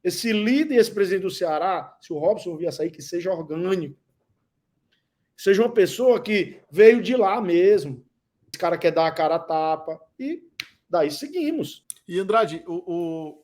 esse líder, esse presidente do Ceará, se o Robson vier a sair, que seja orgânico. Seja uma pessoa que veio de lá mesmo. Esse cara quer dar a cara a tapa. E daí seguimos. E, Andrade,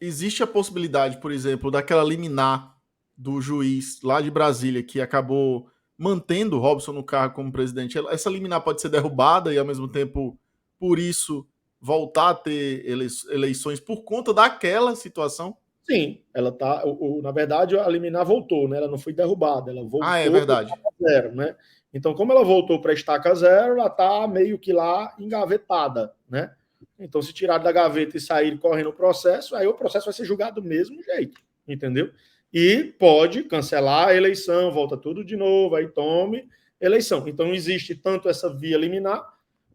existe a possibilidade, por exemplo, daquela liminar do juiz lá de Brasília, que acabou mantendo o Robson no cargo como presidente. Essa liminar pode ser derrubada e, ao mesmo tempo, por isso, voltar a ter eleições por conta daquela situação? Sim, ela tá. Na verdade, a liminar voltou, né? Ela não foi derrubada, ela voltou é verdade. para estaca zero, né? Então, como ela voltou para estaca zero, ela está meio que lá engavetada, né? Então, se tirar da gaveta e sair correndo o processo, aí o processo vai ser julgado do mesmo jeito, entendeu? E pode cancelar a eleição, volta tudo de novo, aí tome eleição. Então, existe tanto essa via liminar,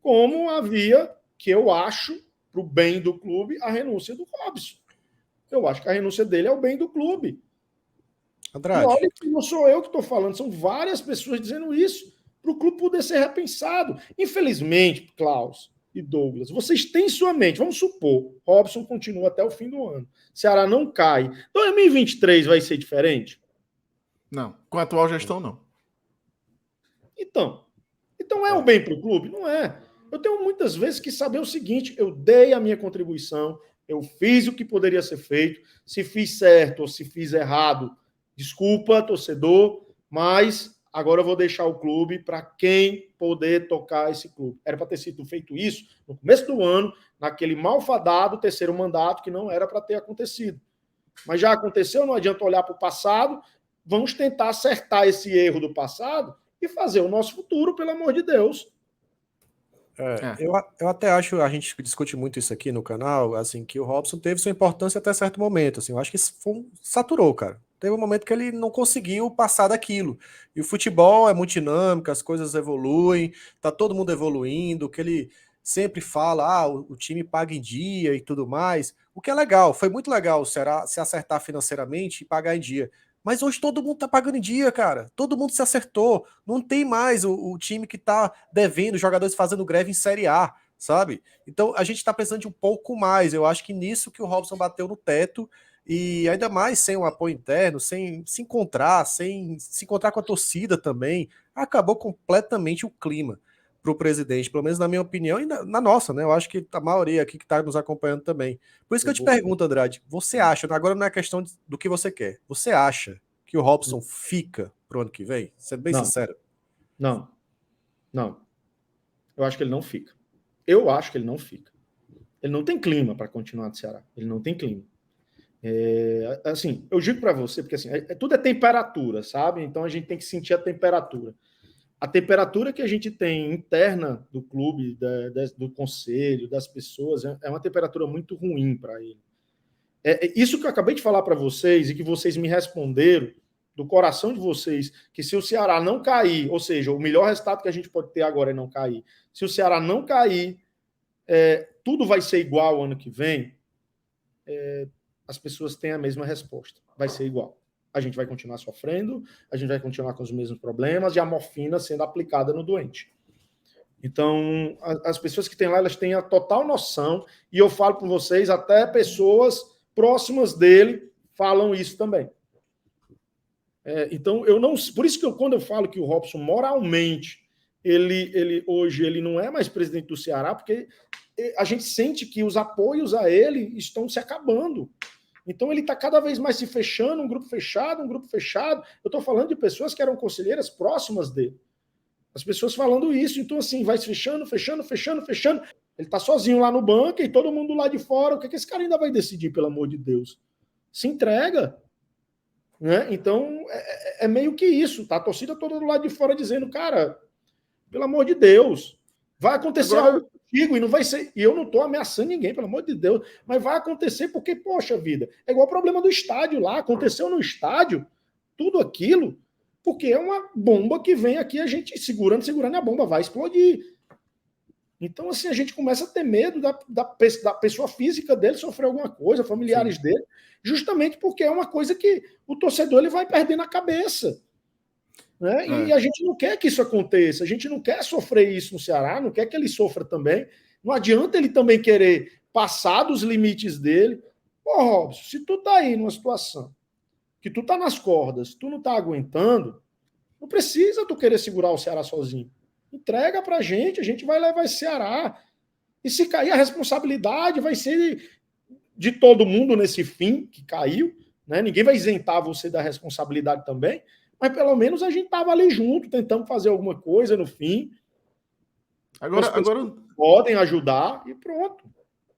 como a via que eu acho, para o bem do clube, a renúncia do Robson. Eu acho que a renúncia dele é o bem do clube. Andrade. E olha que não sou eu que estou falando, são várias pessoas dizendo isso, para o clube poder ser repensado. Infelizmente, Klaus e Douglas, vocês têm em sua mente, vamos supor, Robson continua até o fim do ano, Ceará não cai. 2023 vai ser diferente? Não, com a atual gestão, não. Então é o bem para o clube? Não é. Eu tenho muitas vezes que saber o seguinte, eu dei a minha contribuição, eu fiz o que poderia ser feito, se fiz certo ou se fiz errado, desculpa, torcedor, mas agora eu vou deixar o clube para quem poder tocar esse clube. Era para ter sido feito isso no começo do ano, naquele malfadado terceiro mandato, que não era para ter acontecido. Mas já aconteceu, não adianta olhar para o passado, vamos tentar acertar esse erro do passado e fazer o nosso futuro, pelo amor de Deus. Eu até acho, a gente discute muito isso aqui no canal, assim, que o Robson teve sua importância até certo momento, assim, eu acho que isso saturou, cara. Teve um momento que ele não conseguiu passar daquilo. E o futebol é muito dinâmico, as coisas evoluem, tá todo mundo evoluindo, que ele sempre fala, o time paga em dia e tudo mais, o que é legal, foi muito legal o Ceará se acertar financeiramente e pagar em dia. Mas hoje todo mundo tá pagando em dia, cara. Todo mundo se acertou. Não tem mais o time que tá devendo, jogadores fazendo greve em Série A, sabe? Então a gente tá precisando de um pouco mais. Eu acho que nisso que o Robson bateu no teto, e ainda mais sem um apoio interno, sem se encontrar, sem se encontrar com a torcida também, acabou completamente o clima pro presidente, pelo menos na minha opinião e na nossa, né? Eu acho que a maioria aqui que tá nos acompanhando também. Por isso que eu te pergunto, Andrade, você acha, agora não é questão do que você quer, você acha que o Robson fica pro ano que vem? Sendo bem sincero. Não. Eu acho que ele não fica. Ele não tem clima para continuar no Ceará. Ele não tem clima. Assim, eu digo para você, porque assim, tudo é temperatura, sabe? Então a gente tem que sentir a temperatura. A temperatura que a gente tem interna do clube, do conselho, das pessoas, é uma temperatura muito ruim para ele. Isso que eu acabei de falar para vocês e que vocês me responderam do coração de vocês, que se o Ceará não cair, ou seja, o melhor resultado que a gente pode ter agora é não cair. Se o Ceará não cair, tudo vai ser igual ano que vem. As pessoas têm a mesma resposta. Vai ser igual. A gente vai continuar sofrendo, a gente vai continuar com os mesmos problemas e a morfina sendo aplicada no doente. Então, as pessoas que têm lá, elas têm a total noção, e eu falo para vocês, até pessoas próximas dele falam isso também. Então, eu não. Por isso que quando eu falo que o Robson, moralmente, hoje ele não é mais presidente do Ceará, porque a gente sente que os apoios a ele estão se acabando. Então ele está cada vez mais se fechando, um grupo fechado. Eu estou falando de pessoas que eram conselheiras próximas dele. As pessoas falando isso. Então, assim, vai se fechando. Ele está sozinho lá no banco e todo mundo lá de fora. O que esse cara ainda vai decidir, pelo amor de Deus? Se entrega. Né? Então, é meio que isso. Tá? A torcida toda do lado de fora dizendo, cara, pelo amor de Deus, vai acontecer algo contigo e não vai ser. E eu não estou ameaçando ninguém, pelo amor de Deus, mas vai acontecer porque, poxa vida, é igual o problema do estádio lá. Aconteceu no estádio, tudo aquilo, porque é uma bomba que vem aqui, a gente segurando, e a bomba vai explodir. Então, assim, a gente começa a ter medo da pessoa física dele sofrer alguma coisa, familiares Sim. dele, justamente porque é uma coisa que o torcedor ele vai perdendo a cabeça. Né? E a gente não quer que isso aconteça, a gente não quer sofrer isso no Ceará, não quer que ele sofra também. Não adianta ele também querer passar dos limites dele. Pô, Robson, se tu tá aí numa situação que tu tá nas cordas, tu não tá aguentando, não precisa tu querer segurar o Ceará sozinho. Entrega pra gente, a gente vai levar esse Ceará. E se cair, a responsabilidade vai ser de todo mundo nesse fim que caiu, né? Ninguém vai isentar você da responsabilidade também, mas pelo menos a gente estava ali junto, tentando fazer alguma coisa no fim. Agora podem ajudar e pronto.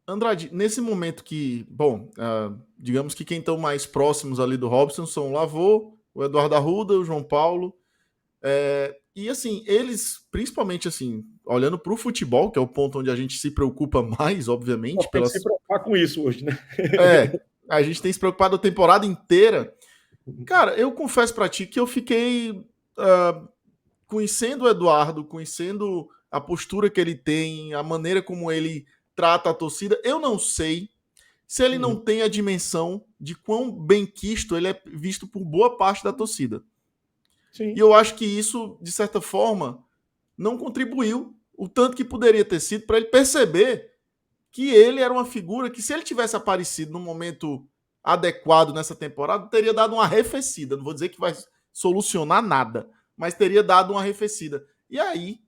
Andrade, nesse momento que, bom, digamos que quem estão mais próximos ali do Robson são o Lavô, o Eduardo Arruda, o João Paulo, e assim, eles, principalmente assim, olhando para o futebol, que é o ponto onde a gente se preocupa mais, obviamente. Tem que se preocupar com isso hoje, né? A gente tem se preocupado a temporada inteira. Cara, eu confesso para ti que eu fiquei conhecendo o Eduardo, conhecendo a postura que ele tem, a maneira como ele trata a torcida, eu não sei se ele não tem a dimensão de quão benquisto ele é visto por boa parte da torcida. Sim. E eu acho que isso, de certa forma, não contribuiu o tanto que poderia ter sido para ele perceber que ele era uma figura que, se ele tivesse aparecido no momento adequado nessa temporada, teria dado uma arrefecida. Não vou dizer que vai solucionar nada, mas teria dado uma arrefecida. E aí,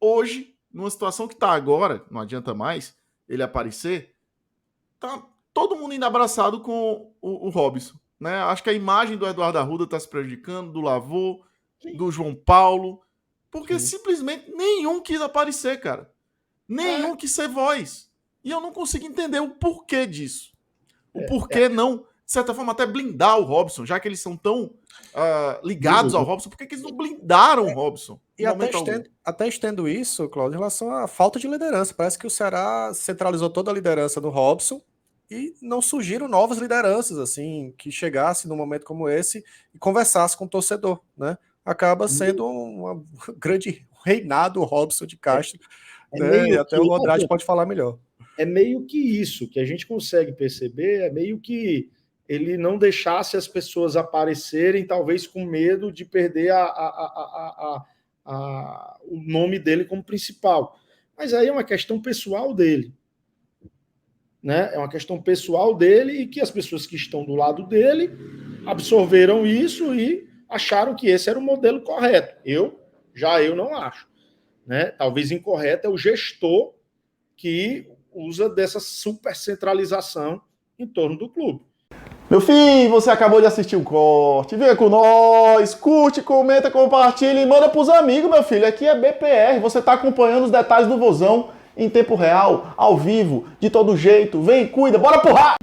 hoje, numa situação que está agora, não adianta mais ele aparecer, tá todo mundo indo abraçado com o Robson. Né? Acho que a imagem do Eduardo Arruda está se prejudicando, do Lavô, do João Paulo, porque simplesmente nenhum quis aparecer, cara. Nenhum quis ser voz. E eu não consigo entender o porquê disso. O porquê não, de certa forma, até blindar o Robson, já que eles são tão ligados ao Robson, por que eles não blindaram o Robson? E até estendo isso, Cláudio, em relação à falta de liderança. Parece que o Ceará centralizou toda a liderança no Robson e não surgiram novas lideranças, assim, que chegassem num momento como esse e conversassem com o torcedor, né? Acaba sendo um grande reinado Robson de Castro, né? E até o Andrade pode falar melhor. É meio que isso que a gente consegue perceber, é meio que ele não deixasse as pessoas aparecerem, talvez com medo de perder o nome dele como principal. Mas aí é uma questão pessoal dele. Né? É uma questão pessoal dele e que as pessoas que estão do lado dele absorveram isso e acharam que esse era o modelo correto. Eu não acho. Né? Talvez incorreto é o gestor que usa dessa super centralização em torno do clube. Meu filho, você acabou de assistir o corte, vem com nós, curte, comenta, compartilha e manda pros amigos, meu filho. Aqui é BPR, você tá acompanhando os detalhes do Vozão em tempo real, ao vivo, de todo jeito. Vem, cuida, bora porra!